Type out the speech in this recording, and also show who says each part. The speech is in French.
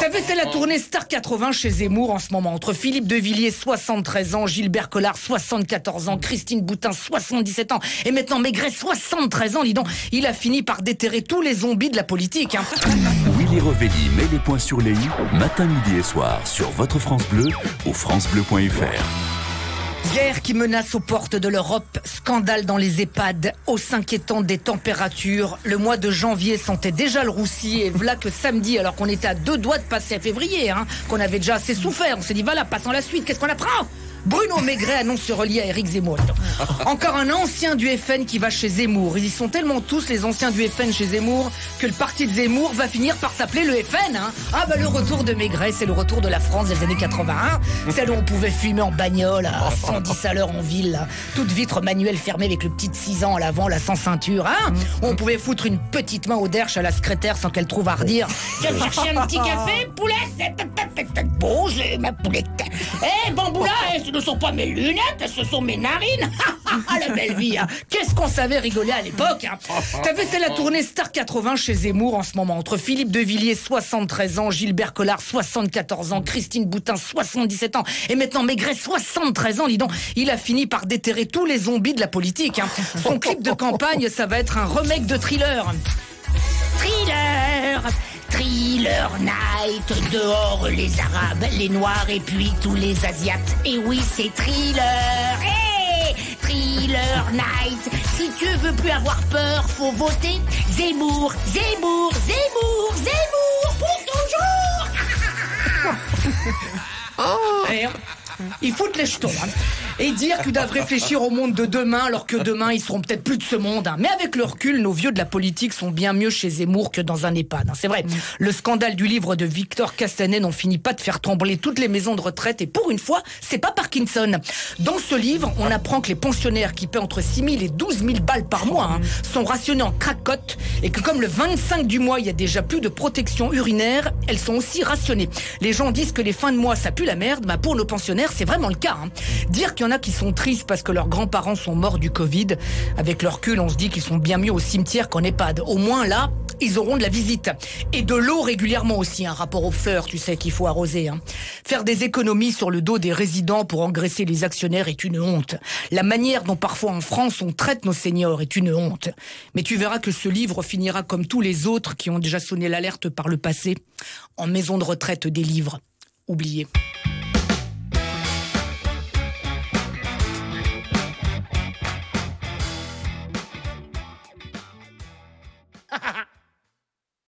Speaker 1: T'as vu, c'est la tournée Star 80 chez Zemmour en ce moment. Entre Philippe de Villiers, 73 ans, Gilbert Collard, 74 ans, Christine Boutin, 77 ans, et maintenant Maigret, 73 ans, dis donc. Il a fini par déterrer tous les zombies de la politique.
Speaker 2: Willy Revelli met les points sur les i, matin, midi et soir, sur votre France Bleu ou francebleu.fr.
Speaker 1: Guerre qui menace aux portes de l'Europe, scandale dans les EHPAD, hausse inquiétante des températures. Le mois de janvier sentait déjà le roussi et voilà que samedi, alors qu'on était à 2 doigts de passer à février, qu'on avait déjà assez souffert, on s'est dit voilà, passons à la suite, qu'est-ce qu'on apprend ? Bruno Maigret annonce se relier à Éric Zemmour. Encore un ancien du FN qui va chez Zemmour. Ils y sont tellement tous, les anciens du FN chez Zemmour, que le parti de Zemmour va finir par s'appeler le FN. Le retour de Maigret, c'est le retour de la France des années 81. Celle où on pouvait fumer en bagnole à 110 à l'heure en ville. Toute vitre manuelle fermée avec le petit de 6 ans à l'avant, sans ceinture. On pouvait foutre une petite main au derche à la secrétaire sans qu'elle trouve à redire. « Viens me chercher un petit café, poulette ?» Bon, j'ai ma poulette. Bamboula, ce ne sont pas mes lunettes, ce sont mes narines. La belle vie, Qu'est-ce qu'on savait rigoler à l'époque, T'as vu, c'est la tournée Star 80 chez Zemmour en ce moment. Entre Philippe de Villiers, 73 ans, Gilbert Collard, 74 ans, Christine Boutin, 77 ans, et maintenant Maigret, 73 ans, dis donc. Il a fini par déterrer tous les zombies de la politique. Son clip de campagne, ça va être un remake de Thriller. Thriller night, dehors les Arabes, les Noirs et puis tous les Asiates. Et oui, c'est Thriller. Thriller night. Si tu veux plus avoir peur, faut voter Zemmour, Zemmour, Zemmour, Zemmour pour toujours. Ils foutent les jetons et dire qu'ils doivent réfléchir au monde de demain alors que demain ils seront peut-être plus de ce monde. Mais avec le recul, nos vieux de la politique sont bien mieux chez Zemmour que dans un EHPAD. C'est vrai, le scandale du livre de Victor Castanet n'en finit pas de faire trembler toutes les maisons de retraite et pour une fois, c'est pas Parkinson. Dans ce livre, on apprend que les pensionnaires qui paient entre 6 000 et 12 000 balles par mois sont rationnés en cracotte et que comme le 25 du mois, il y a déjà plus de protection urinaire, elles sont aussi rationnées. Les gens disent que les fins de mois, ça pue la merde, mais pour nos pensionnaires, c'est vraiment le cas. Dire qu'il y en a qui sont tristes parce que leurs grands-parents sont morts du Covid, avec leur recul, on se dit qu'ils sont bien mieux au cimetière qu'en EHPAD. Au moins là, ils auront de la visite. Et de l'eau régulièrement aussi, rapport aux fleurs, tu sais, qu'il faut arroser. Faire des économies sur le dos des résidents pour engraisser les actionnaires est une honte. La manière dont parfois en France on traite nos seniors est une honte. Mais tu verras que ce livre finira comme tous les autres qui ont déjà sonné l'alerte par le passé, en maison de retraite des livres oubliés.